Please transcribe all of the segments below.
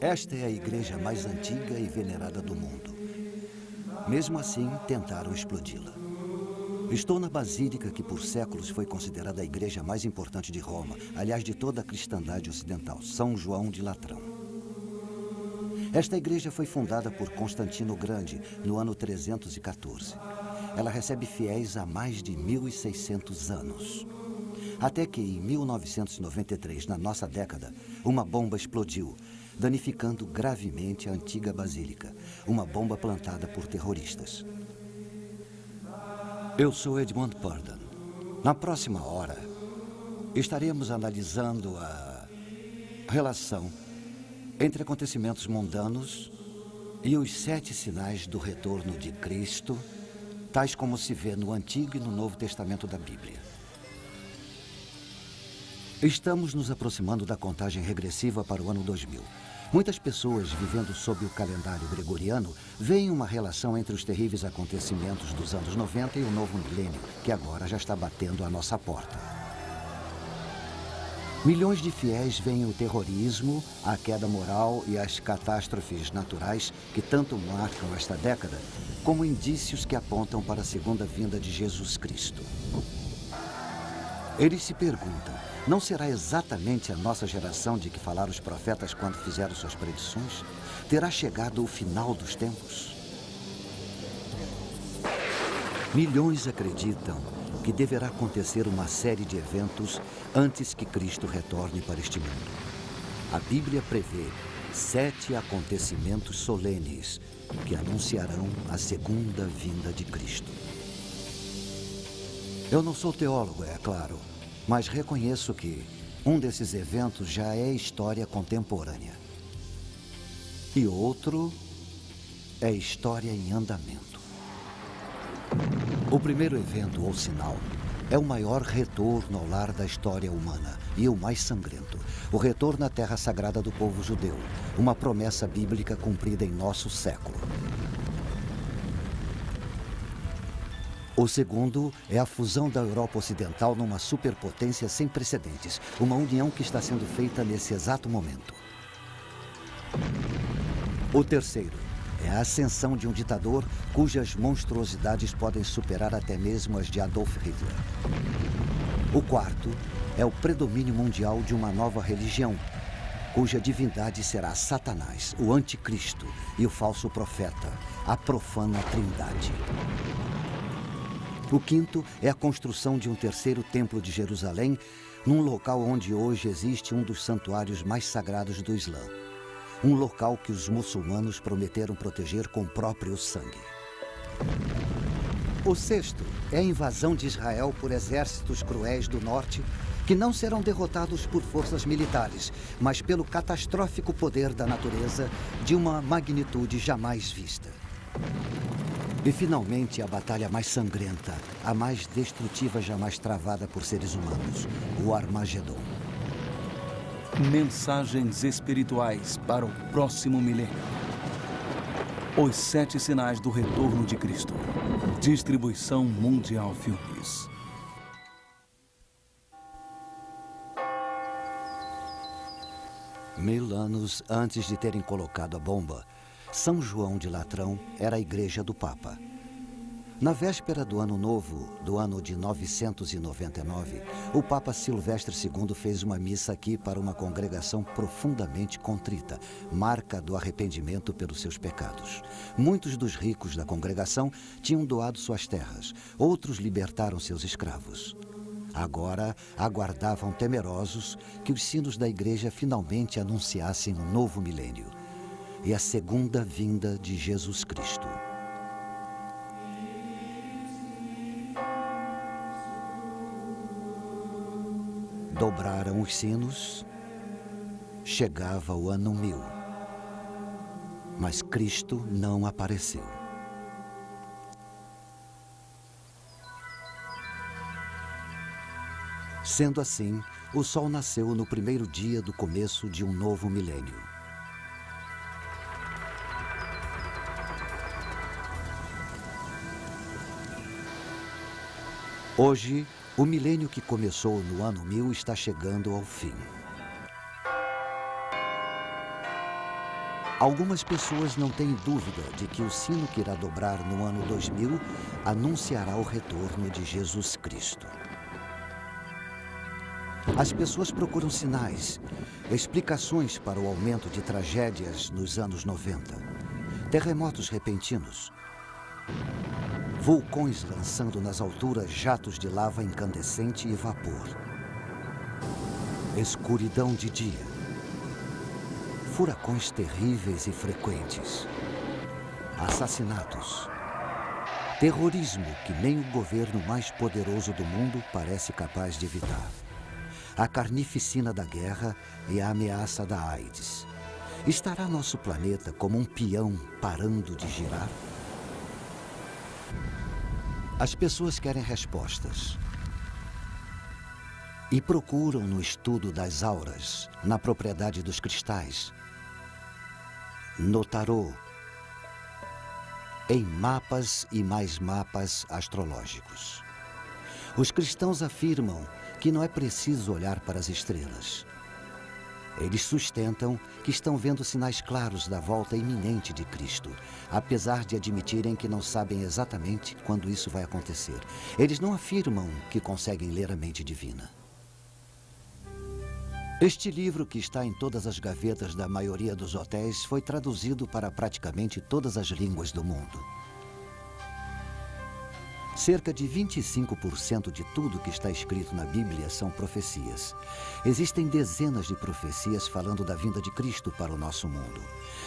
Esta é a igreja mais antiga e venerada do mundo. Mesmo assim, tentaram explodi-la. Estou na basílica que por séculos foi considerada a igreja mais importante de Roma, aliás, de toda a cristandade ocidental, São João de Latrão. Esta igreja foi fundada por Constantino o Grande no ano 314. Ela recebe fiéis há mais de 1.600 anos. Até que em 1993, na nossa década, uma bomba explodiu, danificando gravemente a antiga basílica, uma bomba plantada por terroristas. Eu sou Edmund Purdon. Na próxima hora, estaremos analisando a relação entre acontecimentos mundanos e os 7 sinais do retorno de Cristo, tais como se vê no Antigo e no Novo Testamento da Bíblia. Estamos nos aproximando da contagem regressiva para o ano 2000. Muitas pessoas vivendo sob o calendário gregoriano veem uma relação entre os terríveis acontecimentos dos anos 90 e o novo milênio, que agora já está batendo à nossa porta. Milhões de fiéis veem o terrorismo, a queda moral e as catástrofes naturais que tanto marcam esta década como indícios que apontam para a segunda vinda de Jesus Cristo. Eles se perguntam: não será exatamente a nossa geração de que falaram os profetas quando fizeram suas predições? Terá chegado o final dos tempos? Milhões acreditam que deverá acontecer uma série de eventos antes que Cristo retorne para este mundo. A Bíblia prevê 7 acontecimentos solenes que anunciarão a segunda vinda de Cristo. Eu não sou teólogo, é claro, mas reconheço que um desses eventos já é história contemporânea. E outro é história em andamento. O primeiro evento, ou sinal, é o maior retorno ao lar da história humana e o mais sangrento. O retorno à terra sagrada do povo judeu, uma promessa bíblica cumprida em nosso século. O segundo é a fusão da Europa Ocidental numa superpotência sem precedentes, uma união que está sendo feita nesse exato momento. O terceiro é a ascensão de um ditador cujas monstruosidades podem superar até mesmo as de Adolf Hitler. O quarto é o predomínio mundial de uma nova religião, cuja divindade será Satanás, o anticristo e o falso profeta, a profana trindade. O quinto é a construção de um terceiro templo de Jerusalém, num local onde hoje existe um dos santuários mais sagrados do Islã. Um local que os muçulmanos prometeram proteger com o próprio sangue. O sexto é a invasão de Israel por exércitos cruéis do norte, que não serão derrotados por forças militares, mas pelo catastrófico poder da natureza de uma magnitude jamais vista. E, finalmente, a batalha mais sangrenta, a mais destrutiva jamais travada por seres humanos, o Armagedon. Mensagens espirituais para o próximo milênio. Os 7 sinais do retorno de Cristo. Distribuição Mundial Filmes. Mil anos antes de terem colocado a bomba, São João de Latrão era a igreja do Papa. Na véspera do Ano Novo, do ano de 999, o Papa Silvestre II fez uma missa aqui para uma congregação profundamente contrita, marca do arrependimento pelos seus pecados. Muitos dos ricos da congregação tinham doado suas terras, outros libertaram seus escravos. Agora aguardavam temerosos que os sinos da igreja finalmente anunciassem um novo milênio e a segunda vinda de Jesus Cristo. Dobraram os sinos, chegava o ano 1000, mas Cristo não apareceu. Sendo assim, o sol nasceu no primeiro dia do começo de um novo milênio. Hoje, o milênio que começou no ano 1000 está chegando ao fim. Algumas pessoas não têm dúvida de que o sino que irá dobrar no ano 2000 anunciará o retorno de Jesus Cristo. As pessoas procuram sinais, explicações para o aumento de tragédias nos anos 90, terremotos repentinos, vulcões lançando nas alturas jatos de lava incandescente e vapor, escuridão de dia, furacões terríveis e frequentes, assassinatos, terrorismo que nem o governo mais poderoso do mundo parece capaz de evitar, a carnificina da guerra e a ameaça da AIDS. Estará nosso planeta como um peão parando de girar? As pessoas querem respostas e procuram no estudo das auras, na propriedade dos cristais, no tarô, em mapas e mais mapas astrológicos. Os cristãos afirmam que não é preciso olhar para as estrelas. Eles sustentam que estão vendo sinais claros da volta iminente de Cristo, apesar de admitirem que não sabem exatamente quando isso vai acontecer. Eles não afirmam que conseguem ler a mente divina. Este livro, que está em todas as gavetas da maioria dos hotéis, foi traduzido para praticamente todas as línguas do mundo. Cerca de 25% de tudo que está escrito na Bíblia são profecias. Existem dezenas de profecias falando da vinda de Cristo para o nosso mundo.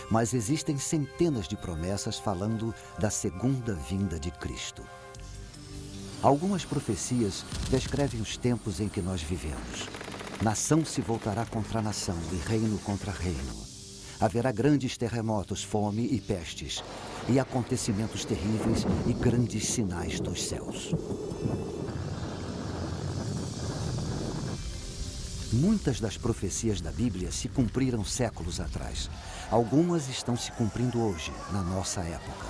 Mas existem centenas de promessas falando da segunda vinda de Cristo. Algumas profecias descrevem os tempos em que nós vivemos. Nação se voltará contra nação e reino contra reino. Haverá grandes terremotos, fome e pestes, e acontecimentos terríveis e grandes sinais dos céus. Muitas das profecias da Bíblia se cumpriram séculos atrás. Algumas estão se cumprindo hoje, na nossa época.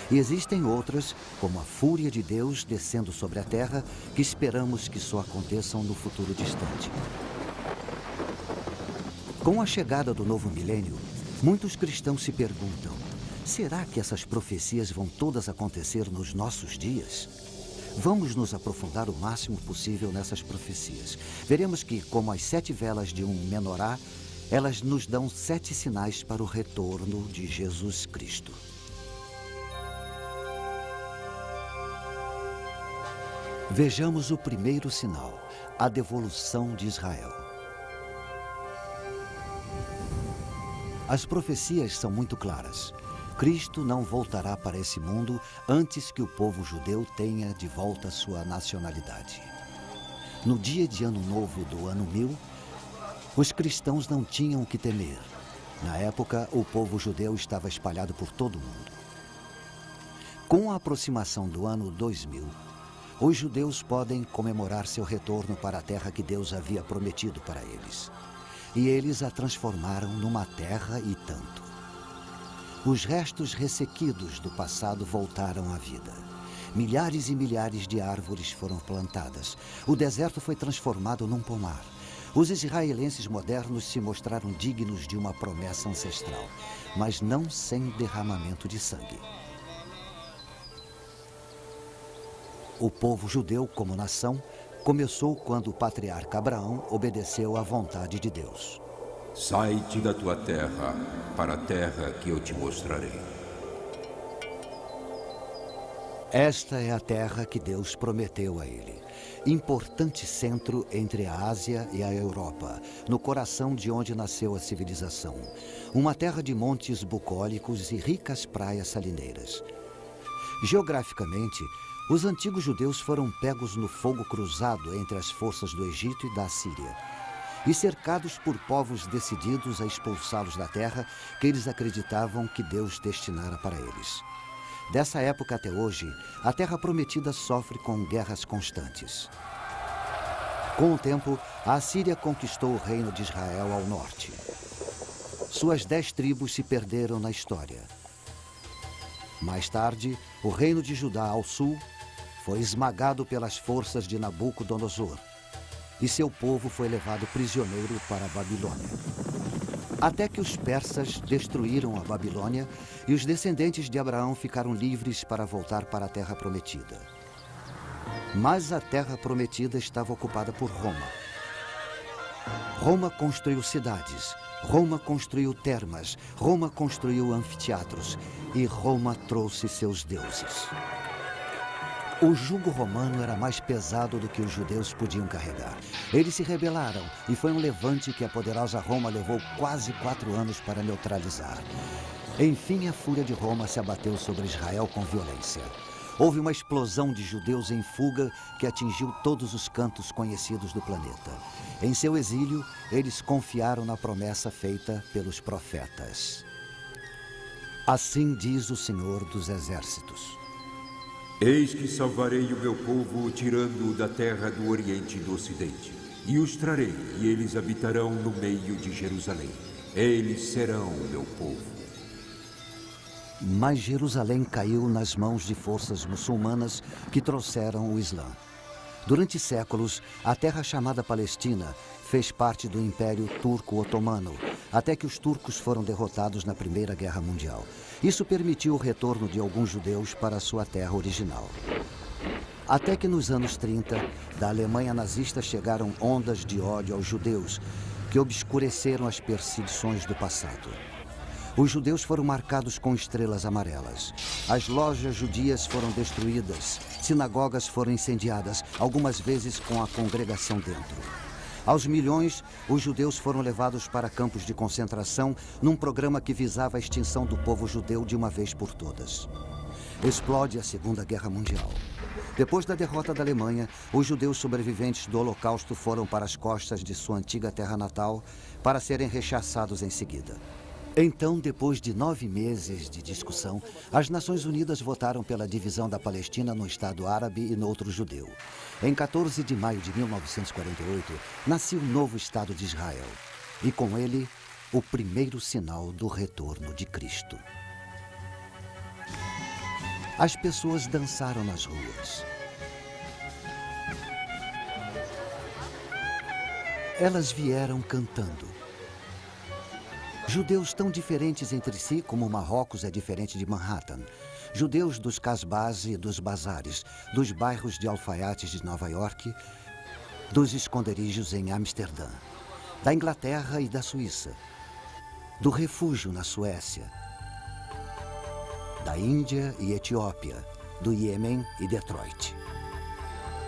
E existem outras, como a fúria de Deus descendo sobre a terra, que esperamos que só aconteçam no futuro distante. Com a chegada do novo milênio, muitos cristãos se perguntam: será que essas profecias vão todas acontecer nos nossos dias? Vamos nos aprofundar o máximo possível nessas profecias. Veremos que, como as 7 velas de um menorá, elas nos dão 7 sinais para o retorno de Jesus Cristo. Vejamos o primeiro sinal, a devolução de Israel. As profecias são muito claras. Cristo não voltará para esse mundo antes que o povo judeu tenha de volta sua nacionalidade. No dia de Ano Novo do ano 1000, os cristãos não tinham o que temer. Na época, o povo judeu estava espalhado por todo o mundo. Com a aproximação do ano 2000, os judeus podem comemorar seu retorno para a terra que Deus havia prometido para eles. E eles a transformaram numa terra e tanto. Os restos ressequidos do passado voltaram à vida. Milhares e milhares de árvores foram plantadas. O deserto foi transformado num pomar. Os israelenses modernos se mostraram dignos de uma promessa ancestral, mas não sem derramamento de sangue. O povo judeu, como nação, começou quando o patriarca Abraão obedeceu à vontade de Deus. Sai-te da tua terra, para a terra que eu te mostrarei. Esta é a terra que Deus prometeu a ele. Importante centro entre a Ásia e a Europa, no coração de onde nasceu a civilização. Uma terra de montes bucólicos e ricas praias salineiras. Geograficamente, os antigos judeus foram pegos no fogo cruzado entre as forças do Egito e da Síria, e cercados por povos decididos a expulsá-los da terra que eles acreditavam que Deus destinara para eles. Dessa época até hoje, a Terra Prometida sofre com guerras constantes. Com o tempo, a Assíria conquistou o reino de Israel ao norte. Suas 10 tribos se perderam na história. Mais tarde, o reino de Judá ao sul foi esmagado pelas forças de Nabucodonosor, e seu povo foi levado prisioneiro para a Babilônia. Até que os persas destruíram a Babilônia e os descendentes de Abraão ficaram livres para voltar para a Terra Prometida. Mas a Terra Prometida estava ocupada por Roma. Roma construiu cidades, Roma construiu termas, Roma construiu anfiteatros e Roma trouxe seus deuses. O jugo romano era mais pesado do que os judeus podiam carregar. Eles se rebelaram e foi um levante que a poderosa Roma levou quase 4 anos para neutralizar. Enfim, a fúria de Roma se abateu sobre Israel com violência. Houve uma explosão de judeus em fuga que atingiu todos os cantos conhecidos do planeta. Em seu exílio, eles confiaram na promessa feita pelos profetas. Assim diz o Senhor dos Exércitos: Eis que salvarei o meu povo, tirando-o da terra do Oriente e do Ocidente. E os trarei, e eles habitarão no meio de Jerusalém. Eles serão o meu povo. Mas Jerusalém caiu nas mãos de forças muçulmanas que trouxeram o Islã. Durante séculos, a terra chamada Palestina fez parte do Império Turco-Otomano, até que os turcos foram derrotados na Primeira Guerra Mundial. Isso permitiu o retorno de alguns judeus para sua terra original. Até que nos anos 30, da Alemanha nazista chegaram ondas de ódio aos judeus, que obscureceram as perseguições do passado. Os judeus foram marcados com estrelas amarelas. As lojas judias foram destruídas. Sinagogas foram incendiadas, algumas vezes com a congregação dentro. Aos milhões, os judeus foram levados para campos de concentração num programa que visava a extinção do povo judeu de uma vez por todas. Explode a Segunda Guerra Mundial. Depois da derrota da Alemanha, os judeus sobreviventes do Holocausto foram para as costas de sua antiga terra natal para serem rechaçados em seguida. Então, depois de 9 meses de discussão, as Nações Unidas votaram pela divisão da Palestina no Estado árabe e no outro judeu. Em 14 de maio de 1948, nasceu o novo Estado de Israel. E com ele, o primeiro sinal do retorno de Cristo. As pessoas dançaram nas ruas. Elas vieram cantando. Judeus tão diferentes entre si como Marrocos é diferente de Manhattan. Judeus dos casbás e dos bazares, dos bairros de alfaiates de Nova York, dos esconderijos em Amsterdã, da Inglaterra e da Suíça, do refúgio na Suécia, da Índia e Etiópia, do Iêmen e Detroit.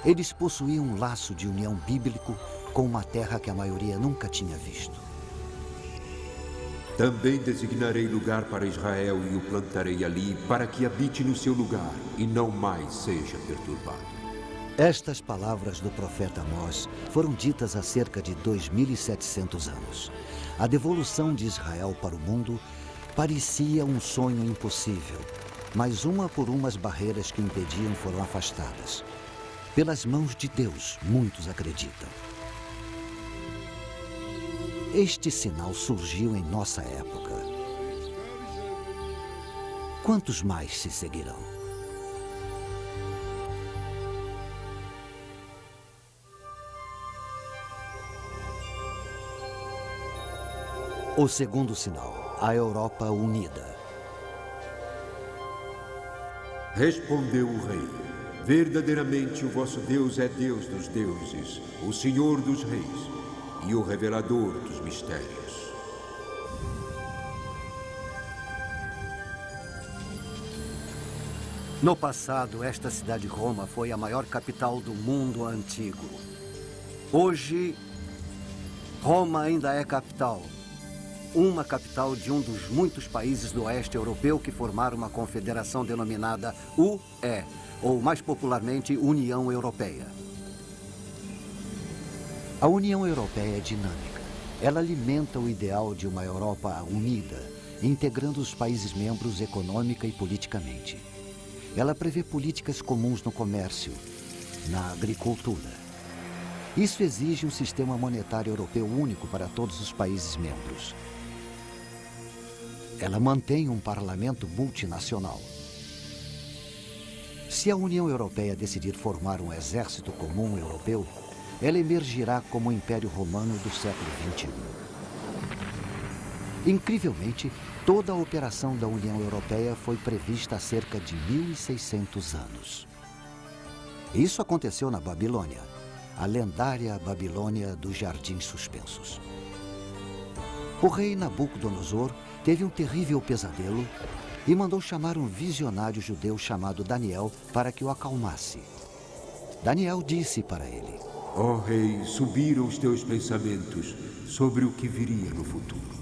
Eles possuíam um laço de união bíblico com uma terra que a maioria nunca tinha visto. Também designarei lugar para Israel e o plantarei ali, para que habite no seu lugar e não mais seja perturbado. Estas palavras do profeta Amós foram ditas há cerca de 2.700 anos. A devolução de Israel para o mundo parecia um sonho impossível, mas uma por uma as barreiras que o impediam foram afastadas. Pelas mãos de Deus, muitos acreditam. Este sinal surgiu em nossa época. Quantos mais se seguirão? O segundo sinal, a Europa unida. Respondeu o rei: verdadeiramente o vosso Deus é Deus dos deuses, o Senhor dos reis e o revelador dos mistérios. No passado, esta cidade Roma foi a maior capital do mundo antigo. Hoje, Roma ainda é capital. Uma capital de um dos muitos países do oeste europeu que formaram uma confederação denominada UE, ou mais popularmente, União Europeia. A União Europeia é dinâmica. Ela alimenta o ideal de uma Europa unida, integrando os países membros econômica e politicamente. Ela prevê políticas comuns no comércio, na agricultura. Isso exige um sistema monetário europeu único para todos os países membros. Ela mantém um parlamento multinacional. Se a União Europeia decidir formar um exército comum europeu, ela emergirá como o Império Romano do século XXI. Incrivelmente, toda a operação da União Europeia foi prevista há cerca de 1.600 anos. Isso aconteceu na Babilônia, a lendária Babilônia dos Jardins Suspensos. O rei Nabucodonosor teve um terrível pesadelo e mandou chamar um visionário judeu chamado Daniel para que o acalmasse. Daniel disse para ele: Ó rei, subiram os teus pensamentos sobre o que viria no futuro.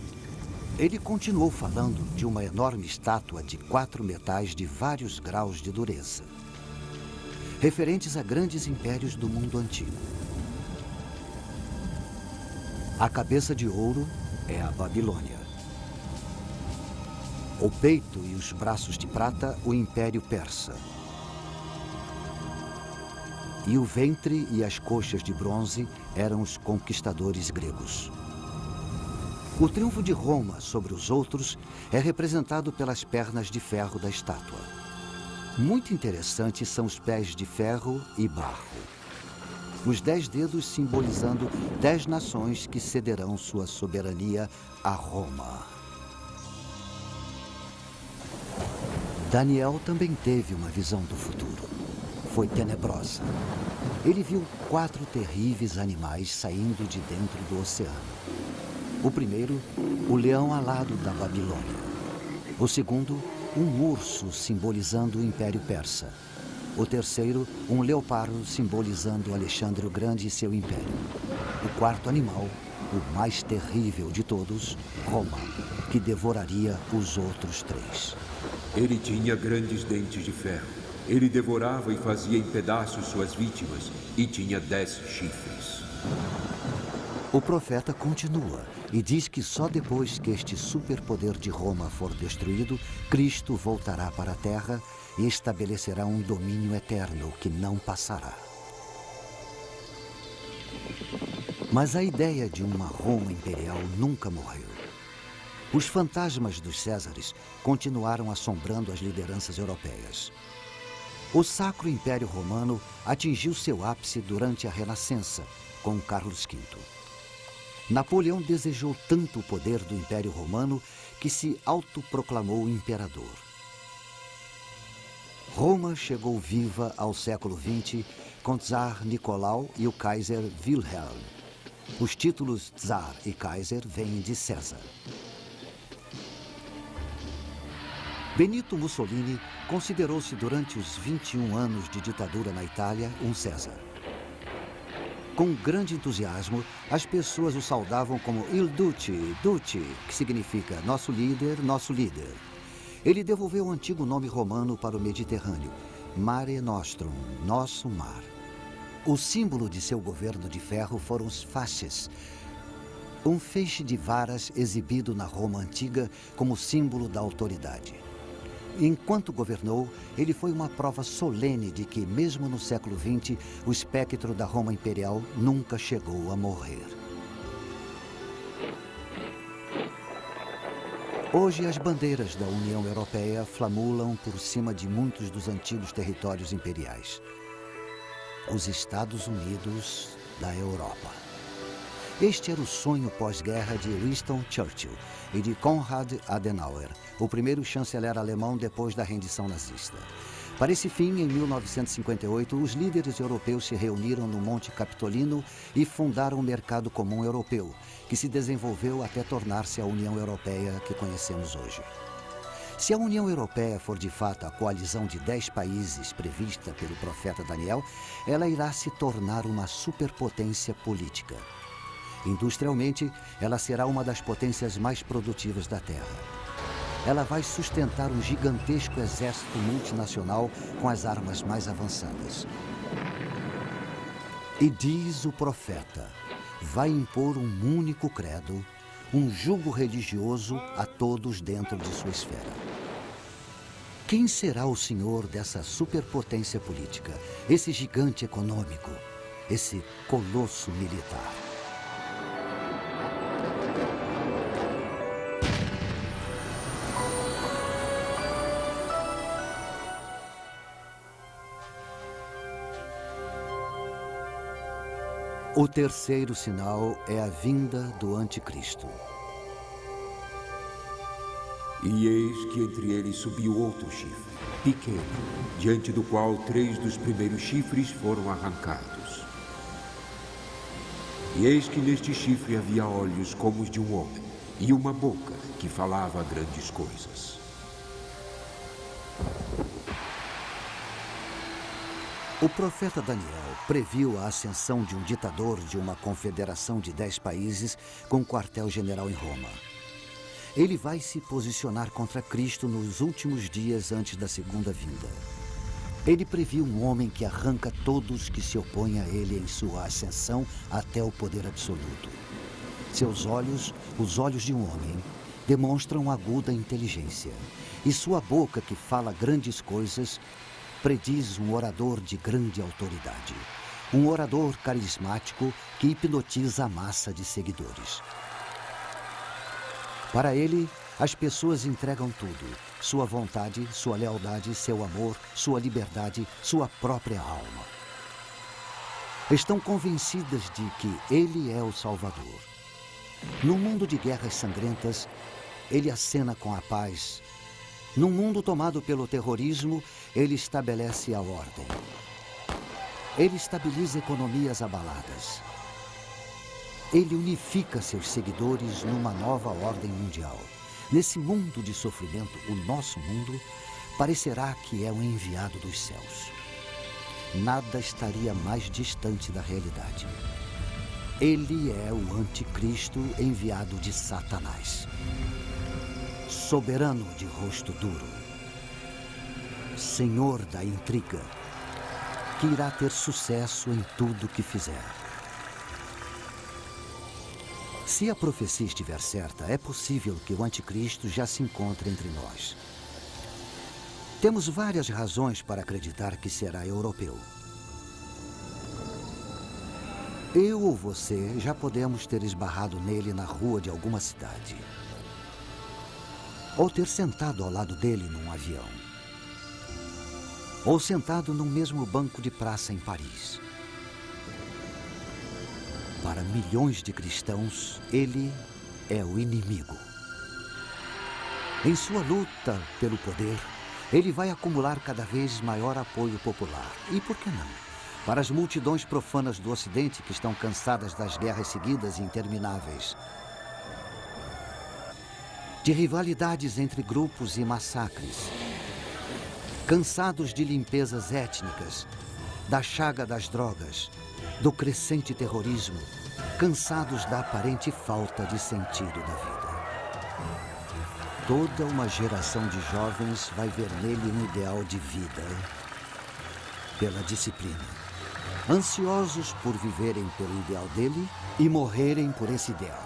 Ele continuou falando de uma enorme estátua de 4 metais de vários graus de dureza, referentes a grandes impérios do mundo antigo. A cabeça de ouro é a Babilônia. O peito e os braços de prata, o Império Persa. E o ventre e as coxas de bronze eram os conquistadores gregos. O triunfo de Roma sobre os outros é representado pelas pernas de ferro da estátua. Muito interessantes são os pés de ferro e barro. Os 10 dedos simbolizando 10 nações que cederão sua soberania a Roma. Daniel também teve uma visão do futuro. Foi tenebrosa. Ele viu 4 terríveis animais saindo de dentro do oceano. O primeiro, o leão alado da Babilônia. O segundo, um urso simbolizando o Império Persa. O terceiro, um leopardo simbolizando Alexandre o Grande e seu império. O quarto animal, o mais terrível de todos, Roma, que devoraria os outros 3. Ele tinha grandes dentes de ferro. Ele devorava e fazia em pedaços suas vítimas e tinha 10 chifres. O profeta continua e diz que só depois que este superpoder de Roma for destruído, Cristo voltará para a Terra e estabelecerá um domínio eterno que não passará. Mas a ideia de uma Roma imperial nunca morreu. Os fantasmas dos Césares continuaram assombrando as lideranças europeias. O Sacro Império Romano atingiu seu ápice durante a Renascença, com Carlos V. Napoleão desejou tanto o poder do Império Romano que se autoproclamou imperador. Roma chegou viva ao século XX com Tsar Nicolau e o Kaiser Wilhelm. Os títulos Tsar e Kaiser vêm de César. Benito Mussolini considerou-se durante os 21 anos de ditadura na Itália um César. Com grande entusiasmo, as pessoas o saudavam como Il Duce, Duce, que significa nosso líder, nosso líder. Ele devolveu o antigo nome romano para o Mediterrâneo, Mare Nostrum, nosso mar. O símbolo de seu governo de ferro foram os fasces, um feixe de varas exibido na Roma antiga como símbolo da autoridade. Enquanto governou, ele foi uma prova solene de que, mesmo no século XX, o espectro da Roma imperial nunca chegou a morrer. Hoje, as bandeiras da União Europeia flamulam por cima de muitos dos antigos territórios imperiais. Os Estados Unidos da Europa. Este era o sonho pós-guerra de Winston Churchill e de Konrad Adenauer, o primeiro chanceler alemão depois da rendição nazista. Para esse fim, em 1958, os líderes europeus se reuniram no Monte Capitolino e fundaram o Mercado Comum Europeu, que se desenvolveu até tornar-se a União Europeia que conhecemos hoje. Se a União Europeia for de fato a coalizão de 10 países prevista pelo profeta Daniel, ela irá se tornar uma superpotência política. Industrialmente, ela será uma das potências mais produtivas da Terra. Ela vai sustentar um gigantesco exército multinacional com as armas mais avançadas. E diz o profeta, vai impor um único credo, um jugo religioso a todos dentro de sua esfera. Quem será o senhor dessa superpotência política, esse gigante econômico, esse colosso militar? O terceiro sinal é a vinda do Anticristo. E eis que entre eles subiu outro chifre, pequeno, diante do qual 3 dos primeiros chifres foram arrancados. E eis que neste chifre havia olhos como os de um homem, e uma boca que falava grandes coisas. O profeta Daniel previu a ascensão de um ditador de uma confederação de 10 países com quartel-general em Roma. Ele vai se posicionar contra Cristo nos últimos dias antes da segunda vinda. Ele previu um homem que arranca todos que se opõem a ele em sua ascensão até o poder absoluto. Seus olhos, os olhos de um homem, demonstram aguda inteligência. E sua boca, que fala grandes coisas, prediz um orador de grande autoridade. Um orador carismático que hipnotiza a massa de seguidores. Para ele, as pessoas entregam tudo: sua vontade, sua lealdade, seu amor, sua liberdade, sua própria alma. Estão convencidas de que ele é o Salvador. Num mundo de guerras sangrentas, ele acena com a paz. Num mundo tomado pelo terrorismo, ele estabelece a ordem. Ele estabiliza economias abaladas. Ele unifica seus seguidores numa nova ordem mundial. Nesse mundo de sofrimento, o nosso mundo, parecerá que é um enviado dos céus. Nada estaria mais distante da realidade. Ele é o anticristo enviado de Satanás. Soberano de rosto duro. Senhor da intriga, que irá ter sucesso em tudo que fizer. Se a profecia estiver certa, é possível que o anticristo já se encontre entre nós. Temos várias razões para acreditar que será europeu. Eu ou você já podemos ter esbarrado nele na rua de alguma cidade. Ou ter sentado ao lado dele num avião. Ou sentado no mesmo banco de praça em Paris. Para milhões de cristãos, ele é o inimigo. Em sua luta pelo poder, ele vai acumular cada vez maior apoio popular. E por que não? Para as multidões profanas do Ocidente que estão cansadas das guerras seguidas e intermináveis. De rivalidades entre grupos e massacres. Cansados de limpezas étnicas, da chaga das drogas, do crescente terrorismo, cansados da aparente falta de sentido da vida. Toda uma geração de jovens vai ver nele um ideal de vida, pela disciplina. Ansiosos por viverem pelo ideal dele e morrerem por esse ideal.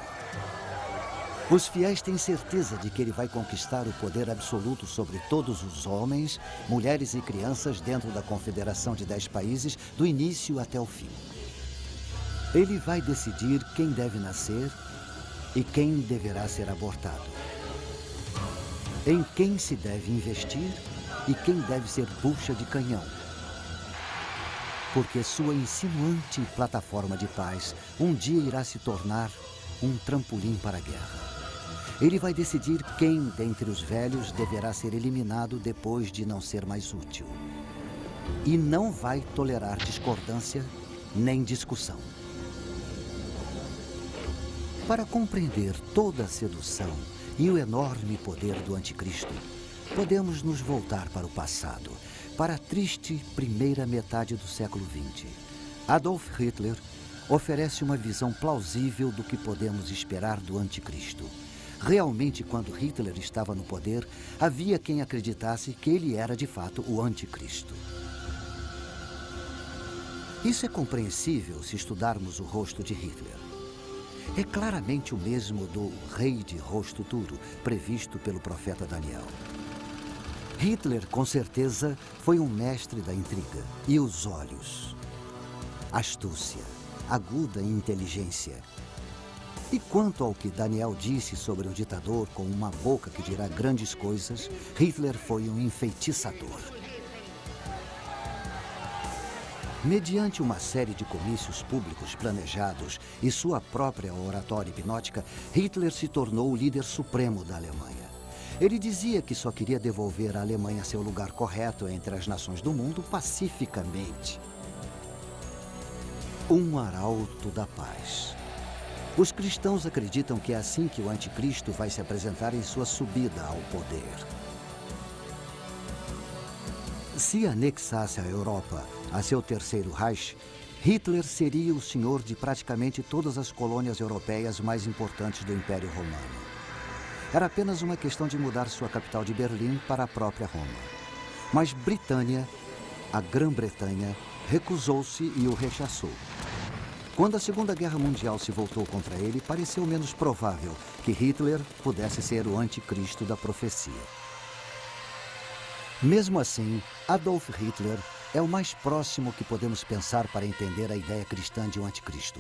Os fiéis têm certeza de que ele vai conquistar o poder absoluto sobre todos os homens, mulheres e crianças dentro da confederação de 10 países, do início até o fim. Ele vai decidir quem deve nascer e quem deverá ser abortado. Em quem se deve investir e quem deve ser bucha de canhão. Porque sua insinuante plataforma de paz um dia irá se tornar um trampolim para a guerra. Ele vai decidir quem dentre os velhos deverá ser eliminado depois de não ser mais útil. E não vai tolerar discordância nem discussão. Para compreender toda a sedução e o enorme poder do anticristo, podemos nos voltar para o passado, para a triste primeira metade do século XX. Adolf Hitler oferece uma visão plausível do que podemos esperar do anticristo. Realmente, quando Hitler estava no poder, havia quem acreditasse que ele era de fato o anticristo. Isso é compreensível se estudarmos o rosto de Hitler. É claramente o mesmo do rei de rosto duro, previsto pelo profeta Daniel. Hitler, com certeza, foi um mestre da intriga. E os olhos? Astúcia, aguda inteligência. E quanto ao que Daniel disse sobre um ditador com uma boca que dirá grandes coisas, Hitler foi um enfeitiçador. Mediante uma série de comícios públicos planejados e sua própria oratória hipnótica, Hitler se tornou o líder supremo da Alemanha. Ele dizia que só queria devolver à Alemanha seu lugar correto entre as nações do mundo pacificamente. Um arauto da paz. Os cristãos acreditam que é assim que o anticristo vai se apresentar em sua subida ao poder. Se anexasse a Europa a seu terceiro Reich, Hitler seria o senhor de praticamente todas as colônias europeias mais importantes do Império Romano. Era apenas uma questão de mudar sua capital de Berlim para a própria Roma. Mas Britânia, a Grã-Bretanha, recusou-se e o rechaçou. Quando a Segunda Guerra Mundial se voltou contra ele, pareceu menos provável que Hitler pudesse ser o anticristo da profecia. Mesmo assim, Adolf Hitler é o mais próximo que podemos pensar para entender a ideia cristã de um anticristo.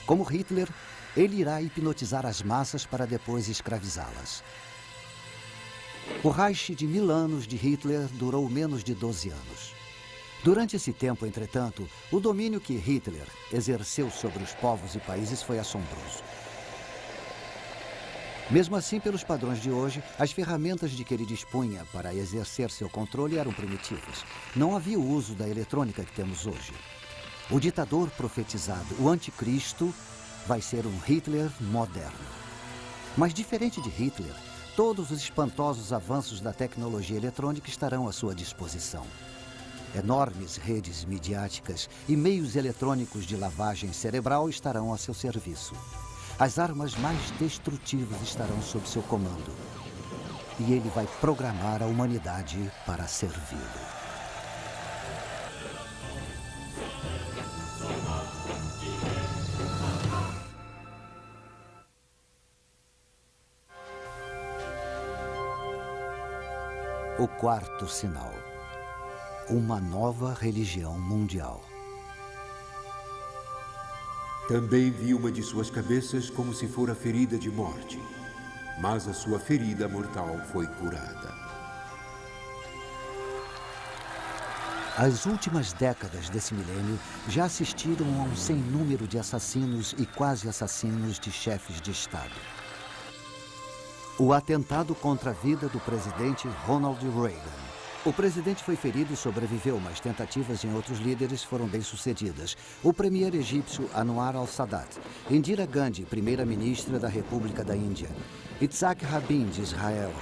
Como Hitler, ele irá hipnotizar as massas para depois escravizá-las. O Reich de 1000 anos de Hitler durou menos de 12 anos. Durante esse tempo, entretanto, o domínio que Hitler exerceu sobre os povos e países foi assombroso. Mesmo assim, pelos padrões de hoje, as ferramentas de que ele dispunha para exercer seu controle eram primitivas. Não havia o uso da eletrônica que temos hoje. O ditador profetizado, o anticristo, vai ser um Hitler moderno. Mas diferente de Hitler, todos os espantosos avanços da tecnologia eletrônica estarão à sua disposição. Enormes redes midiáticas e meios eletrônicos de lavagem cerebral estarão a seu serviço. As armas mais destrutivas estarão sob seu comando. E ele vai programar a humanidade para servi-lo. O quarto sinal. Uma nova religião mundial. Também vi uma de suas cabeças como se fora ferida de morte, mas a sua ferida mortal foi curada. As últimas décadas desse milênio já assistiram a um sem número de assassinos e quase assassinos de chefes de Estado. O atentado contra a vida do presidente Ronald Reagan. O presidente foi ferido e sobreviveu, mas tentativas em outros líderes foram bem-sucedidas. O premier egípcio Anwar al-Sadat, Indira Gandhi, primeira-ministra da República da Índia, Yitzhak Rabin, de Israel.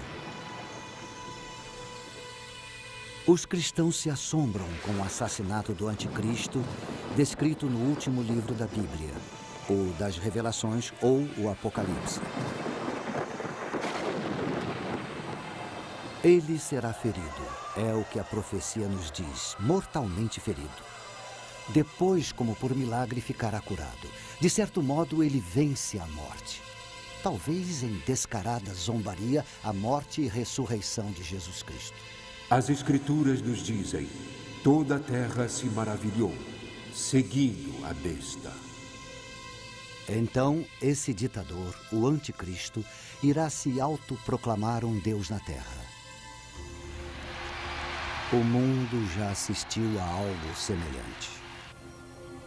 Os cristãos se assombram com o assassinato do anticristo, descrito no último livro da Bíblia, o das Revelações ou o Apocalipse. Ele será ferido, é o que a profecia nos diz, mortalmente ferido. Depois, como por milagre, ficará curado. De certo modo, ele vence a morte. Talvez em descarada zombaria, a morte e ressurreição de Jesus Cristo. As Escrituras nos dizem: toda a terra se maravilhou, seguindo a besta. Então, esse ditador, o anticristo, irá se autoproclamar um Deus na terra. O mundo já assistiu a algo semelhante.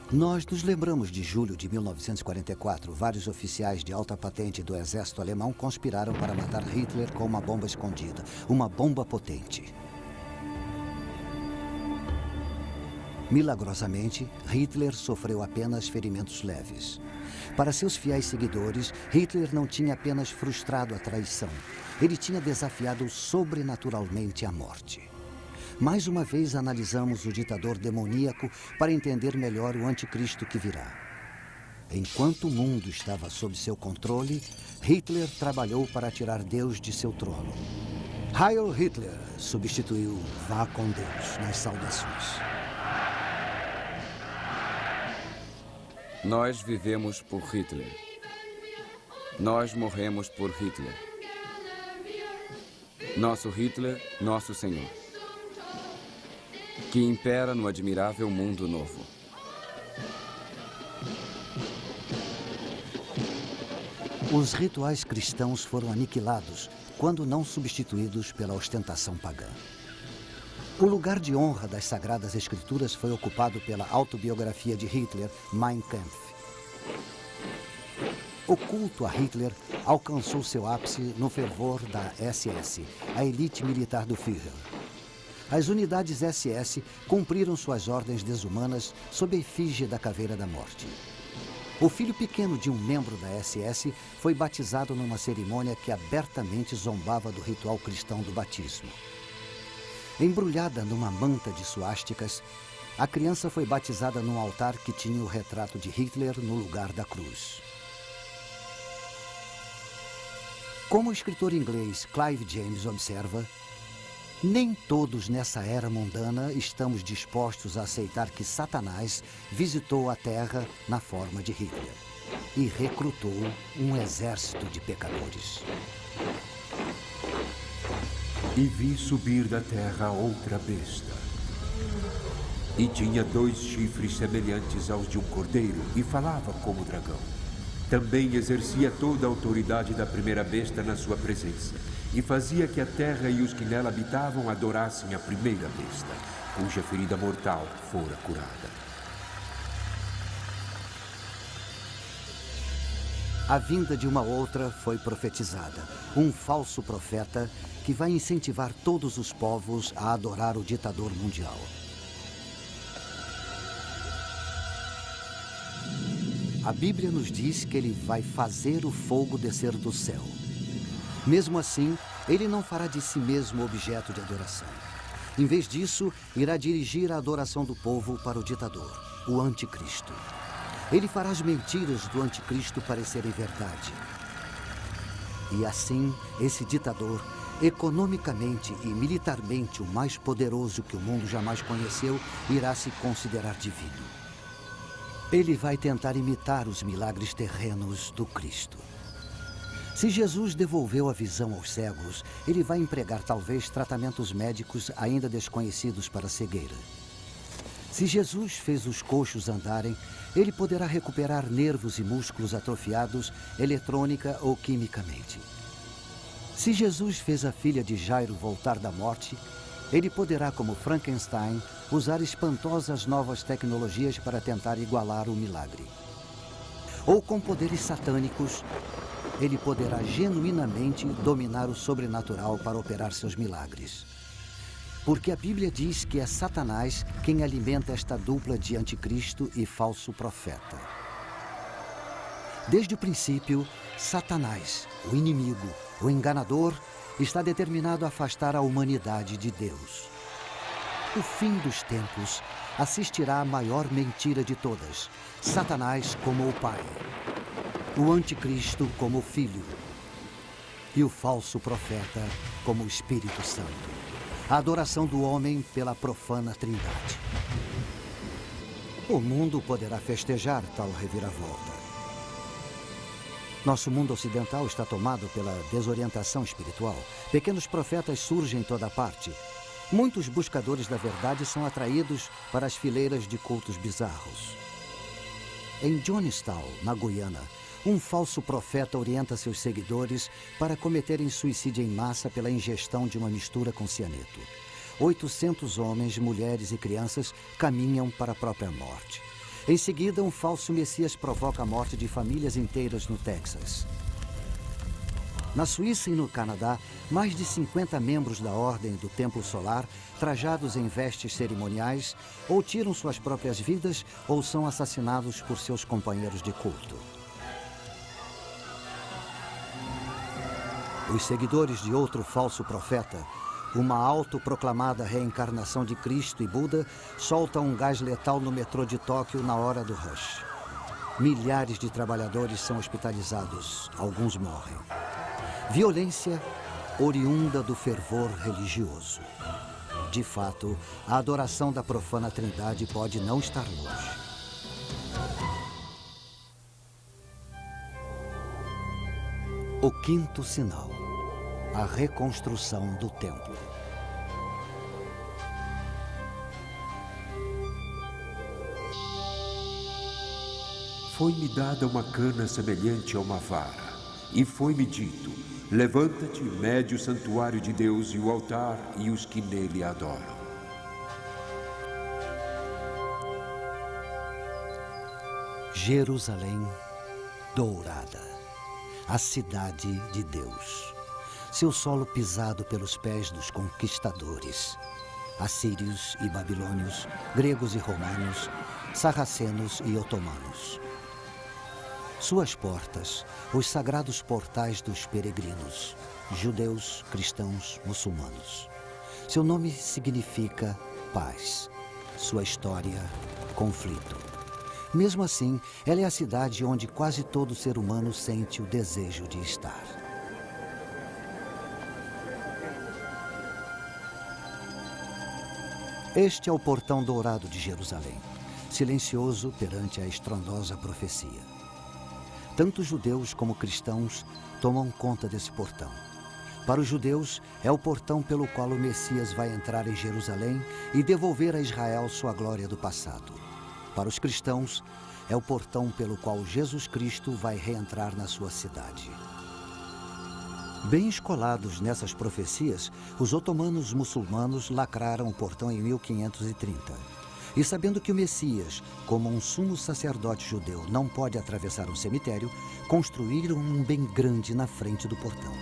Nós nos lembramos de julho de 1944. Vários oficiais de alta patente do exército alemão conspiraram para matar Hitler com uma bomba escondida, uma bomba potente. Milagrosamente, Hitler sofreu apenas ferimentos leves. Para seus fiéis seguidores, Hitler não tinha apenas frustrado a traição. Ele tinha desafiado sobrenaturalmente a morte. Mais uma vez analisamos o ditador demoníaco para entender melhor o anticristo que virá. Enquanto o mundo estava sob seu controle, Hitler trabalhou para tirar Deus de seu trono. Heil Hitler substituiu Vá com Deus nas saudações. Nós vivemos por Hitler. Nós morremos por Hitler. Nosso Hitler, nosso Senhor, que impera no admirável mundo novo. Os rituais cristãos foram aniquilados quando não substituídos pela ostentação pagã. O lugar de honra das Sagradas Escrituras foi ocupado pela autobiografia de Hitler, Mein Kampf. O culto a Hitler alcançou seu ápice no fervor da SS, a elite militar do Führer. As unidades SS cumpriram suas ordens desumanas sob a efígie da Caveira da Morte. O filho pequeno de um membro da SS foi batizado numa cerimônia que abertamente zombava do ritual cristão do batismo. Embrulhada numa manta de suásticas, a criança foi batizada num altar que tinha o retrato de Hitler no lugar da cruz. Como o escritor inglês Clive James observa, nem todos nessa era mundana estamos dispostos a aceitar que Satanás visitou a Terra na forma de Hitler e recrutou um exército de pecadores. E vi subir da terra outra besta. E tinha 2 chifres semelhantes aos de um cordeiro e falava como dragão. Também exercia toda a autoridade da primeira besta na sua presença, e fazia que a terra e os que nela habitavam adorassem a primeira besta, cuja ferida mortal fora curada. A vinda de uma outra foi profetizada, um falso profeta que vai incentivar todos os povos a adorar o ditador mundial. A Bíblia nos diz que ele vai fazer o fogo descer do céu. Mesmo assim, ele não fará de si mesmo objeto de adoração. Em vez disso, irá dirigir a adoração do povo para o ditador, o anticristo. Ele fará as mentiras do anticristo parecerem verdade. E assim, esse ditador, economicamente e militarmente o mais poderoso que o mundo jamais conheceu, irá se considerar divino. Ele vai tentar imitar os milagres terrenos do Cristo. Se Jesus devolveu a visão aos cegos, ele vai empregar talvez tratamentos médicos ainda desconhecidos para a cegueira. Se Jesus fez os coxos andarem, ele poderá recuperar nervos e músculos atrofiados eletrônica ou quimicamente. Se Jesus fez a filha de Jairo voltar da morte, ele poderá, como Frankenstein, usar espantosas novas tecnologias para tentar igualar o milagre. Ou com poderes satânicos, ele poderá genuinamente dominar o sobrenatural para operar seus milagres. Porque a Bíblia diz que é Satanás quem alimenta esta dupla de anticristo e falso profeta. Desde o princípio, Satanás, o inimigo, o enganador, está determinado a afastar a humanidade de Deus. O fim dos tempos assistirá à maior mentira de todas, Satanás como o Pai, o anticristo como o Filho e o falso profeta como o Espírito Santo. A adoração do homem pela profana Trindade. O mundo poderá festejar tal reviravolta. Nosso mundo ocidental está tomado pela desorientação espiritual. Pequenos profetas surgem em toda parte. Muitos buscadores da verdade são atraídos para as fileiras de cultos bizarros. Em Jonestown, na Guiana, um falso profeta orienta seus seguidores para cometerem suicídio em massa pela ingestão de uma mistura com cianeto. 800 homens, mulheres e crianças caminham para a própria morte. Em seguida, um falso messias provoca a morte de famílias inteiras no Texas. Na Suíça e no Canadá, mais de 50 membros da Ordem do Templo Solar, trajados em vestes cerimoniais, ou tiram suas próprias vidas ou são assassinados por seus companheiros de culto. Os seguidores de outro falso profeta, uma autoproclamada reencarnação de Cristo e Buda, soltam um gás letal no metrô de Tóquio na hora do rush. Milhares de trabalhadores são hospitalizados, alguns morrem. Violência oriunda do fervor religioso. De fato, a adoração da profana Trindade pode não estar longe. O quinto sinal, a reconstrução do templo. Foi-me dada uma cana semelhante a uma vara, e foi-me dito: levanta-te, mede o santuário de Deus e o altar e os que nele adoram. Jerusalém dourada. a cidade de Deus. Seu solo pisado pelos pés dos conquistadores, assírios e babilônios, gregos e romanos, sarracenos e otomanos. Suas portas, os sagrados portais dos peregrinos, judeus, cristãos, muçulmanos. Seu nome significa paz. Sua história, conflito. Mesmo assim, ela é a cidade onde quase todo ser humano sente o desejo de estar. Este é o portão dourado de Jerusalém, silencioso perante a estrondosa profecia. Tanto judeus como cristãos tomam conta desse portão. Para os judeus, é o portão pelo qual o Messias vai entrar em Jerusalém e devolver a Israel sua glória do passado. Para os cristãos, é o portão pelo qual Jesus Cristo vai reentrar na sua cidade. Bem escolados nessas profecias, os otomanos muçulmanos lacraram o portão em 1530. E sabendo que o Messias, como um sumo sacerdote judeu, não pode atravessar um cemitério, construíram um bem grande na frente do portão.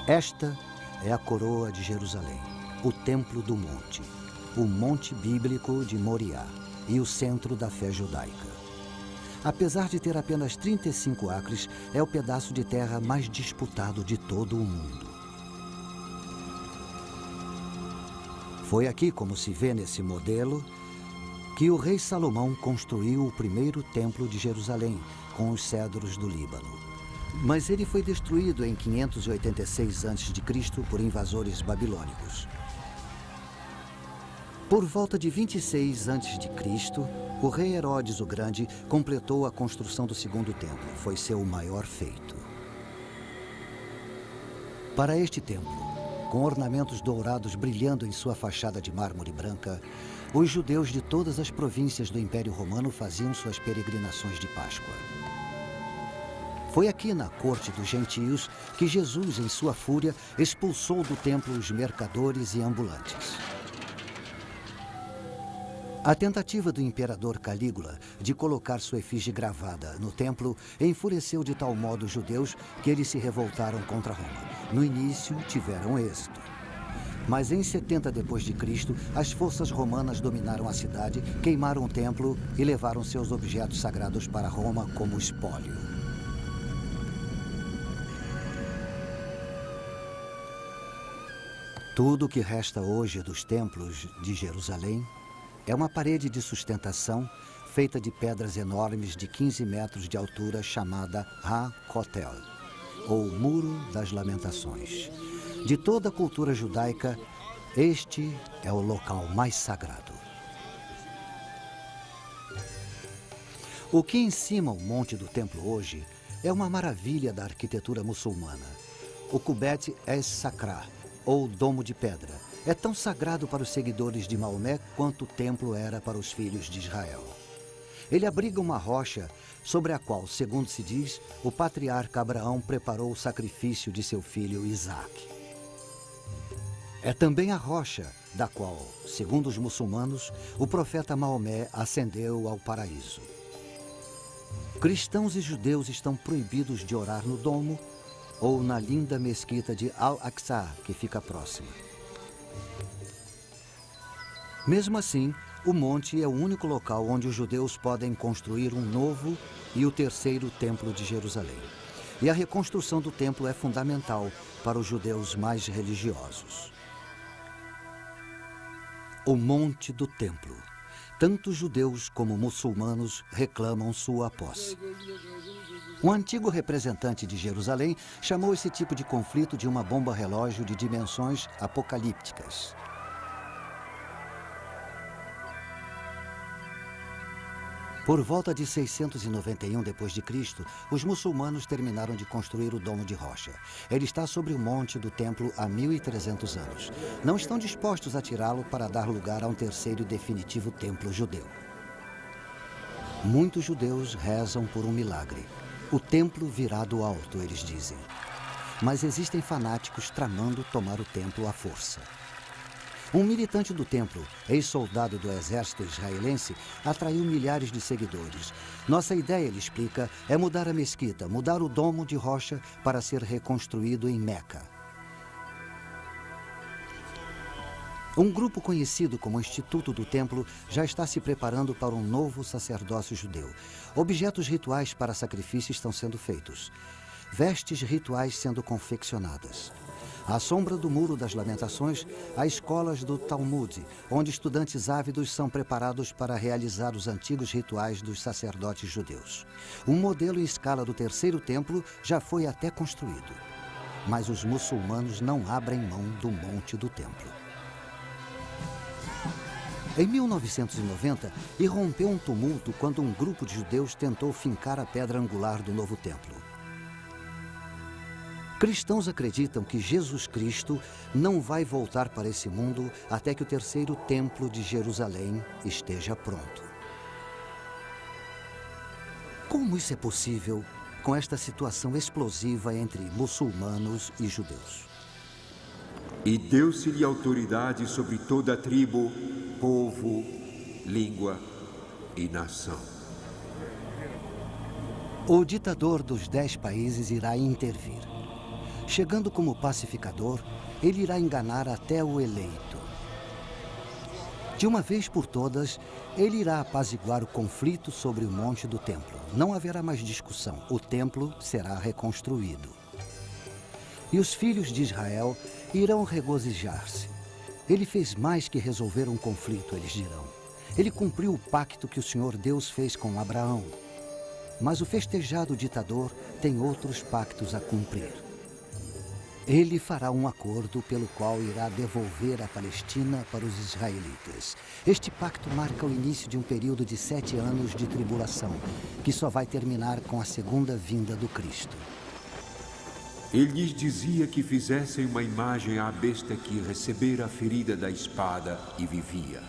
Esta é a coroa de Jerusalém, o Templo do Monte, o Monte Bíblico de Moriá e o centro da fé judaica. Apesar de ter apenas 35 acres, é o pedaço de terra mais disputado de todo o mundo. Foi aqui, como se vê nesse modelo, que o rei Salomão construiu o primeiro templo de Jerusalém, com os cedros do Líbano. Mas ele foi destruído em 586 a.C. por invasores babilônicos. Por volta de 26 a.C., o rei Herodes o Grande completou a construção do segundo templo. Foi seu maior feito. Para este templo, com ornamentos dourados brilhando em sua fachada de mármore branca, os judeus de todas as províncias do Império Romano faziam suas peregrinações de Páscoa. Foi aqui na corte dos gentios que Jesus, em sua fúria, expulsou do templo os mercadores e ambulantes. A tentativa do imperador Calígula de colocar sua efígie gravada no templo enfureceu de tal modo os judeus que eles se revoltaram contra Roma. No início, tiveram êxito. Mas em 70 d.C., as forças romanas dominaram a cidade, queimaram o templo e levaram seus objetos sagrados para Roma como espólio. Tudo o que resta hoje dos templos de Jerusalém é uma parede de sustentação feita de pedras enormes de 15 metros de altura chamada Ha-Kotel, ou Muro das Lamentações. De toda a cultura judaica, este é o local mais sagrado. O que encima o monte do templo hoje é uma maravilha da arquitetura muçulmana. O Kubet es-Sakra, ou Domo de Pedra, é tão sagrado para os seguidores de Maomé quanto o templo era para os filhos de Israel. Ele abriga uma rocha sobre a qual, segundo se diz, o patriarca Abraão preparou o sacrifício de seu filho Isaque. É também a rocha da qual, segundo os muçulmanos, o profeta Maomé ascendeu ao paraíso. Cristãos e judeus estão proibidos de orar no domo ou na linda mesquita de Al-Aqsa, que fica próxima. Mesmo assim, o monte é o único local onde os judeus podem construir um novo e o terceiro templo de Jerusalém. E a reconstrução do templo é fundamental para os judeus mais religiosos. O monte do templo. Tanto judeus como muçulmanos reclamam sua posse. Um antigo representante de Jerusalém chamou esse tipo de conflito de uma bomba relógio de dimensões apocalípticas. Por volta de 691 d.C., os muçulmanos terminaram de construir o Domo de Rocha. Ele está sobre o monte do templo há 1.300 anos. Não estão dispostos a tirá-lo para dar lugar a um terceiro e definitivo templo judeu. Muitos judeus rezam por um milagre. O templo virá do alto, eles dizem. Mas existem fanáticos tramando tomar o templo à força. Um militante do templo, ex-soldado do exército israelense, atraiu milhares de seguidores. Nossa ideia, ele explica, é mudar a mesquita, mudar o domo de rocha para ser reconstruído em Meca. Um grupo conhecido como Instituto do Templo já está se preparando para um novo sacerdócio judeu. Objetos rituais para sacrifício estão sendo feitos. Vestes rituais sendo confeccionadas. À sombra do Muro das Lamentações, há escolas do Talmud, onde estudantes ávidos são preparados para realizar os antigos rituais dos sacerdotes judeus. Um modelo em escala do Terceiro Templo já foi até construído. Mas os muçulmanos não abrem mão do Monte do Templo. Em 1990, irrompeu um tumulto quando um grupo de judeus tentou fincar a pedra angular do novo templo. Cristãos acreditam que Jesus Cristo não vai voltar para esse mundo até que o terceiro templo de Jerusalém esteja pronto. Como isso é possível com esta situação explosiva entre muçulmanos e judeus? E deu-se-lhe autoridade sobre toda a tribo, povo, língua e nação. O ditador dos 10 países irá intervir. Chegando como pacificador, ele irá enganar até o eleito. De uma vez por todas, ele irá apaziguar o conflito sobre o Monte do Templo. Não haverá mais discussão. O templo será reconstruído. E os filhos de Israel irão regozijar-se. Ele fez mais que resolver um conflito, eles dirão. Ele cumpriu o pacto que o Senhor Deus fez com Abraão. Mas o festejado ditador tem outros pactos a cumprir. Ele fará um acordo pelo qual irá devolver a Palestina para os israelitas. Este pacto marca o início de um período de 7 anos de tribulação, que só vai terminar com a segunda vinda do Cristo. Ele lhes dizia que fizessem uma imagem à besta que recebera a ferida da espada e vivia.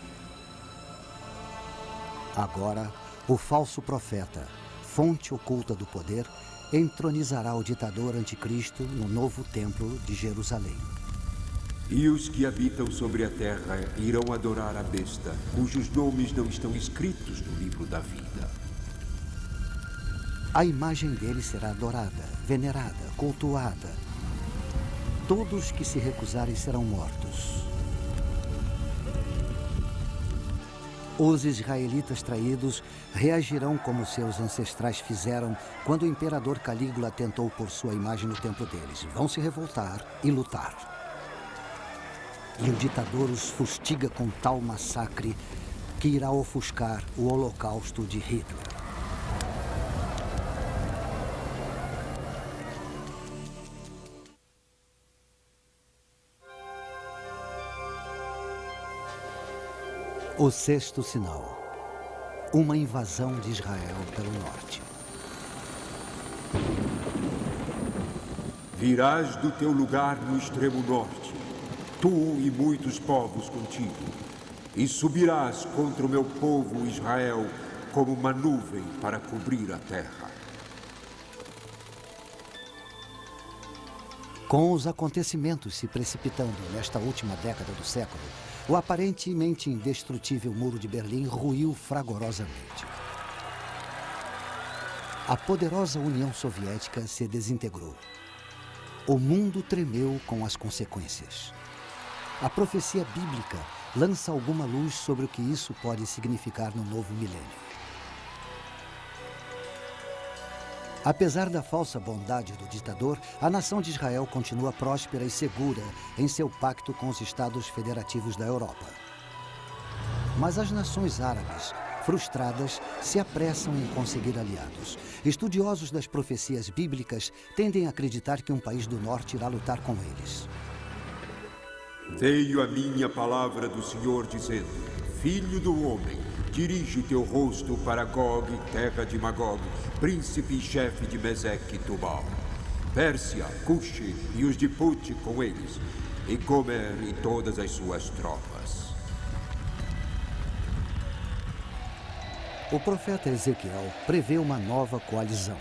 Agora, o falso profeta, fonte oculta do poder, entronizará o ditador anticristo no novo templo de Jerusalém. E os que habitam sobre a terra irão adorar a besta, cujos nomes não estão escritos no livro da vida. A imagem dele será adorada, venerada, cultuada. Todos que se recusarem serão mortos. Os israelitas traídos reagirão como seus ancestrais fizeram quando o imperador Calígula tentou pôr sua imagem no templo deles. Vão se revoltar e lutar. E o ditador os fustiga com tal massacre que irá ofuscar o holocausto de Hitler. O sexto sinal. Uma invasão de Israel pelo norte. Virás do teu lugar no extremo norte, tu e muitos povos contigo, e subirás contra o meu povo Israel como uma nuvem para cobrir a terra. Com os acontecimentos se precipitando nesta última década do século, o aparentemente indestrutível Muro de Berlim ruiu fragorosamente. A poderosa União Soviética se desintegrou. O mundo tremeu com as consequências. A profecia bíblica lança alguma luz sobre o que isso pode significar no novo milênio. Apesar da falsa bondade do ditador, a nação de Israel continua próspera e segura em seu pacto com os Estados Federativos da Europa. Mas as nações árabes, frustradas, se apressam em conseguir aliados. Estudiosos das profecias bíblicas tendem a acreditar que um país do norte irá lutar com eles. Veio a minha palavra do Senhor dizendo: Filho do homem, dirige o teu rosto para Gog, terra de Magog, príncipe e chefe de Meseque e Tubal, Pérsia, Cuxi e os de Put com eles, e Gomer e todas as suas tropas. O profeta Ezequiel prevê uma nova coalizão.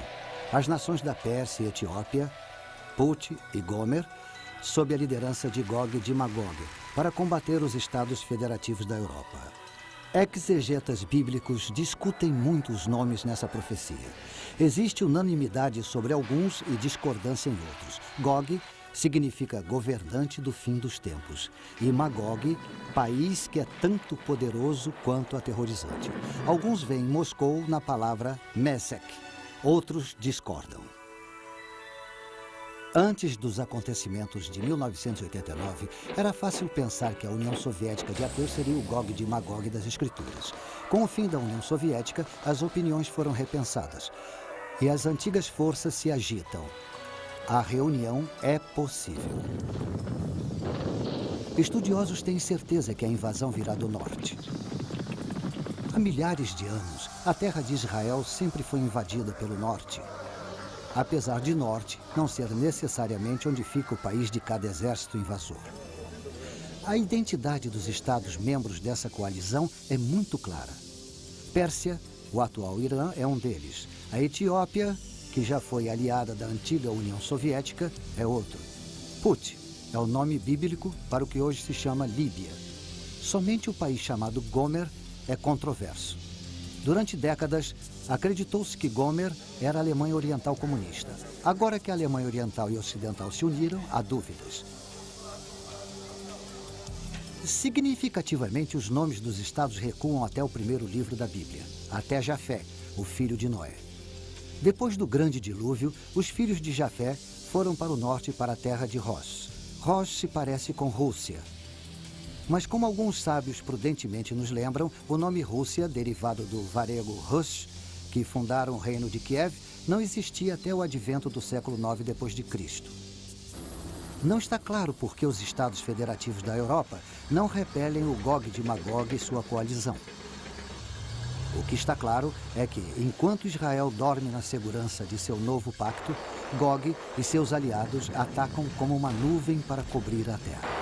As nações da Pérsia e Etiópia, Put e Gomer, sob a liderança de Gog de Magog, para combater os estados federativos da Europa. Exegetas bíblicos discutem muito os nomes nessa profecia. Existe unanimidade sobre alguns e discordância em outros. Gog significa governante do fim dos tempos. E Magog, país que é tanto poderoso quanto aterrorizante. Alguns veem Moscou na palavra Mesek, outros discordam. Antes dos acontecimentos de 1989, era fácil pensar que a União Soviética de ateus seria o Gog de Magog das Escrituras. Com o fim da União Soviética, as opiniões foram repensadas e as antigas forças se agitam. A reunião é possível. Estudiosos têm certeza que a invasão virá do norte. Há milhares de anos, a terra de Israel sempre foi invadida pelo norte. Apesar de norte não ser necessariamente onde fica o país de cada exército invasor. A identidade dos estados membros dessa coalizão é muito clara. Pérsia, o atual Irã, é um deles. A Etiópia, que já foi aliada da antiga União Soviética, é outro. Put é o nome bíblico para o que hoje se chama Líbia. Somente o país chamado Gomer é controverso. Durante décadas, acreditou-se que Gomer era a Alemanha Oriental comunista. Agora que a Alemanha Oriental e Ocidental se uniram, há dúvidas. Significativamente, os nomes dos estados recuam até o primeiro livro da Bíblia, até Jafé, o filho de Noé. Depois do grande dilúvio, os filhos de Jafé foram para o norte, para a terra de Rosh. Rosh se parece com Rússia. Mas como alguns sábios prudentemente nos lembram, o nome Rússia, derivado do varego Rush, que fundaram o reino de Kiev, não existia até o advento do século IX d.C. Não está claro por que os estados federativos da Europa não repelem o Gog de Magog e sua coalizão. O que está claro é que, enquanto Israel dorme na segurança de seu novo pacto, Gog e seus aliados atacam como uma nuvem para cobrir a terra.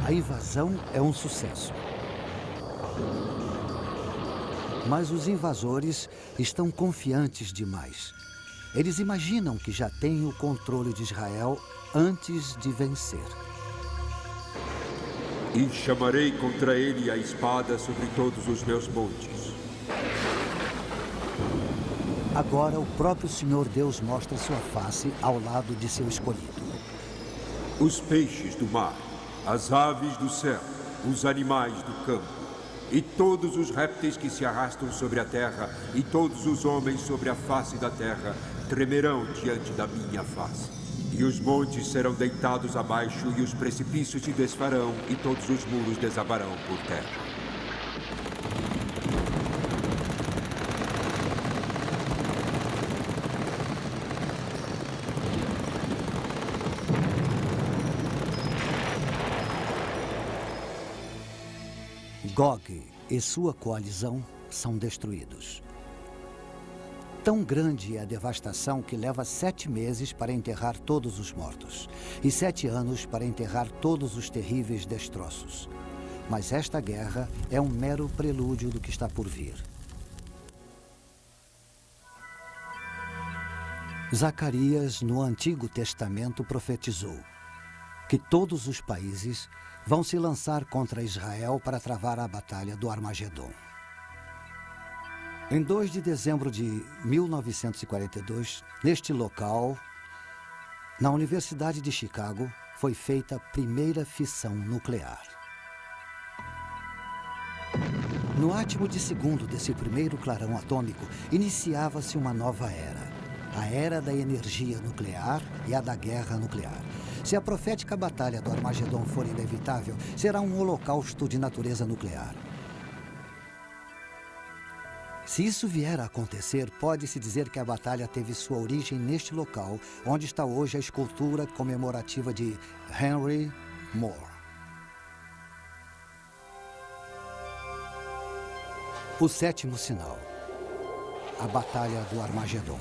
A invasão é um sucesso. Mas os invasores estão confiantes demais. Eles imaginam que já têm o controle de Israel antes de vencer. E chamarei contra ele a espada sobre todos os meus montes. Agora o próprio Senhor Deus mostra sua face ao lado de seu escolhido. Os peixes do mar, as aves do céu, os animais do campo, e todos os répteis que se arrastam sobre a terra, e todos os homens sobre a face da terra, tremerão diante da minha face. E os montes serão deitados abaixo, e os precipícios se desfarão, e todos os muros desabarão por terra. Gog e sua coalizão são destruídos. Tão grande é a devastação que leva 7 meses para enterrar todos os mortos e 7 anos para enterrar todos os terríveis destroços. Mas esta guerra é um mero prelúdio do que está por vir. Zacarias, no Antigo Testamento, profetizou que todos os países vão se lançar contra Israel para travar a batalha do Armagedon. Em 2 de dezembro de 1942, neste local, na Universidade de Chicago, foi feita a primeira fissão nuclear. No átimo de segundo desse primeiro clarão atômico, iniciava-se uma nova era. A era da energia nuclear e a da guerra nuclear. Se a profética batalha do Armagedon for inevitável, será um holocausto de natureza nuclear. Se isso vier a acontecer, pode-se dizer que a batalha teve sua origem neste local, onde está hoje a escultura comemorativa de Henry Moore. O 7º sinal. A Batalha do Armagedon.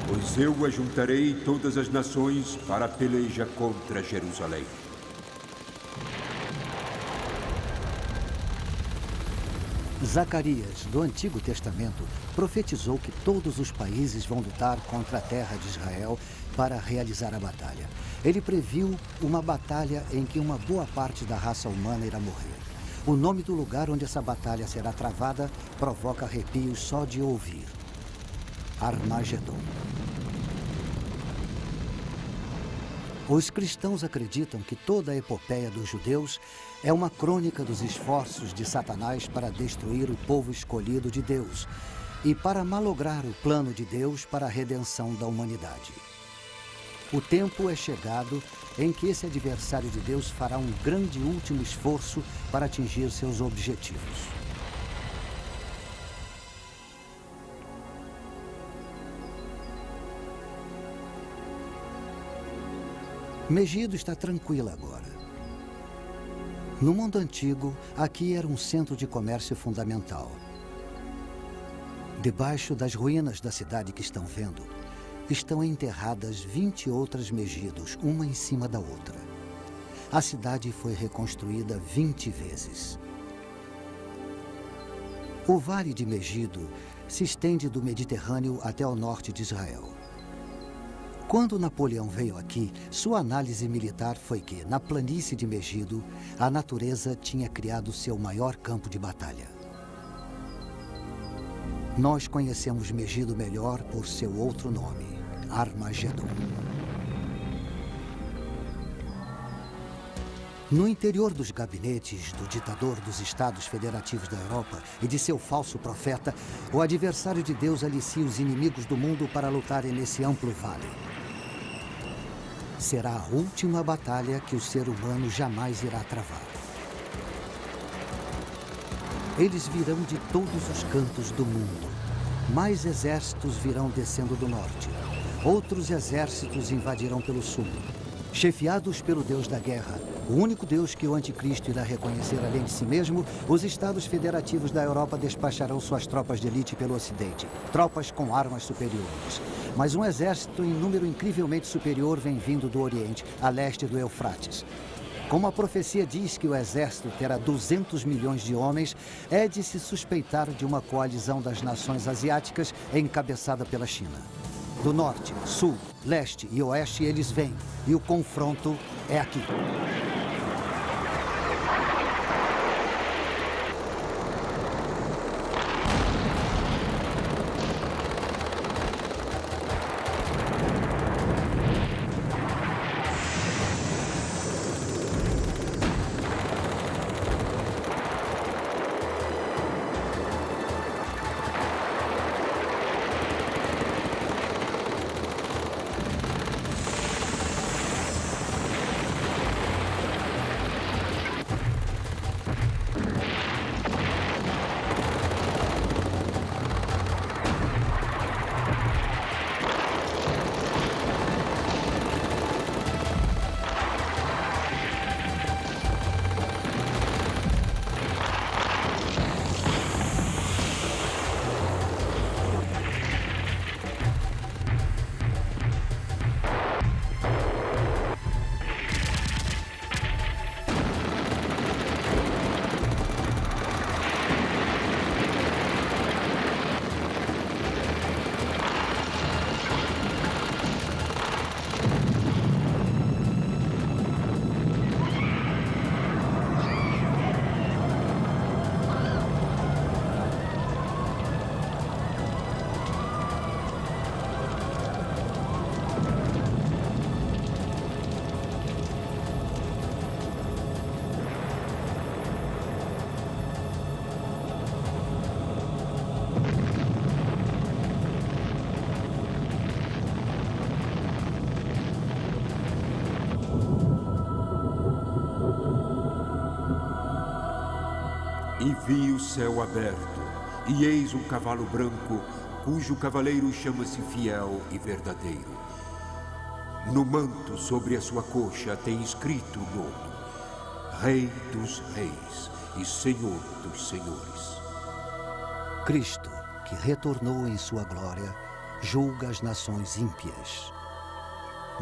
Pois eu ajuntarei todas as nações para a peleja contra Jerusalém. Zacarias, do Antigo Testamento, profetizou que todos os países vão lutar contra a terra de Israel para realizar a batalha. Ele previu uma batalha em que uma boa parte da raça humana irá morrer. O nome do lugar onde essa batalha será travada provoca arrepios só de ouvir. Armagedon. Os cristãos acreditam que toda a epopeia dos judeus é uma crônica dos esforços de Satanás para destruir o povo escolhido de Deus e para malograr o plano de Deus para a redenção da humanidade. O tempo é chegado em que esse adversário de Deus fará um grande último esforço para atingir seus objetivos. Megido está tranquila agora. No mundo antigo, aqui era um centro de comércio fundamental. Debaixo das ruínas da cidade que estão vendo, estão enterradas 20 outras Megidos, uma em cima da outra. A cidade foi reconstruída 20 vezes. O Vale de Megido se estende do Mediterrâneo até o norte de Israel. Quando Napoleão veio aqui, sua análise militar foi que, na planície de Megido, a natureza tinha criado seu maior campo de batalha. Nós conhecemos Megido melhor por seu outro nome, Armagedon. No interior dos gabinetes do ditador dos Estados Federativos da Europa e de seu falso profeta, o adversário de Deus alicia os inimigos do mundo para lutarem nesse amplo vale. Será a última batalha que o ser humano jamais irá travar. Eles virão de todos os cantos do mundo. Mais exércitos virão descendo do norte. Outros exércitos invadirão pelo sul. Chefiados pelo Deus da guerra, o único Deus que o anticristo irá reconhecer além de si mesmo, os Estados Federativos da Europa despacharão suas tropas de elite pelo ocidente, tropas com armas superiores. Mas um exército em número incrivelmente superior vem vindo do oriente, a leste do Eufrates. Como a profecia diz que o exército terá 200 milhões de homens, é de se suspeitar de uma coalizão das nações asiáticas encabeçada pela China. Do norte, sul, leste e oeste eles vêm, e o confronto é aqui. E vi o céu aberto, e eis um cavalo branco, cujo cavaleiro chama-se Fiel e Verdadeiro. No manto sobre a sua coxa tem escrito o nome: Rei dos Reis e Senhor dos Senhores. Cristo, que retornou em sua glória, julga as nações ímpias.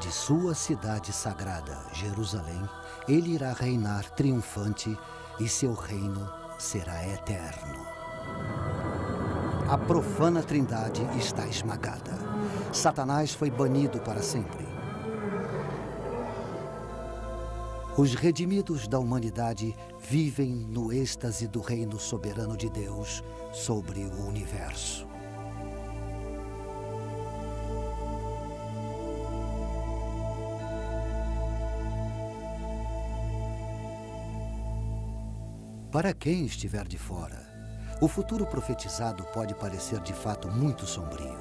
De sua cidade sagrada, Jerusalém, ele irá reinar triunfante e seu reino será eterno. A profana trindade está esmagada. Satanás foi banido para sempre. Os redimidos da humanidade vivem no êxtase do reino soberano de Deus sobre o universo. Para quem estiver de fora, o futuro profetizado pode parecer de fato muito sombrio.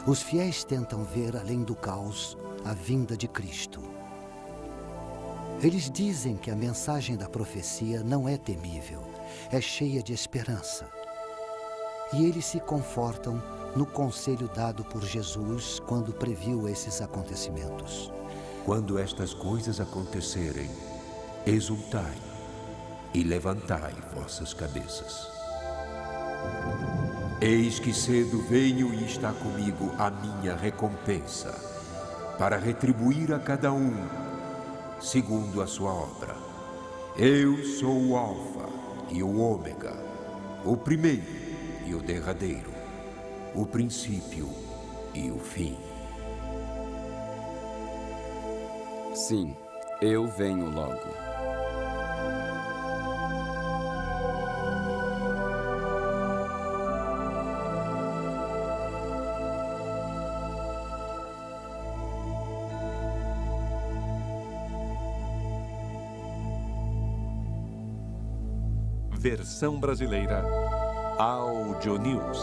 Os fiéis tentam ver além do caos a vinda de Cristo. Eles dizem que a mensagem da profecia não é temível, é cheia de esperança. E eles se confortam no conselho dado por Jesus quando previu esses acontecimentos. Quando estas coisas acontecerem, exultai e levantai vossas cabeças. Eis que cedo venho e está comigo a minha recompensa, para retribuir a cada um segundo a sua obra. Eu sou o Alfa e o Ômega, o primeiro e o derradeiro, o princípio e o fim. Sim, eu venho logo. Versão brasileira Audio News.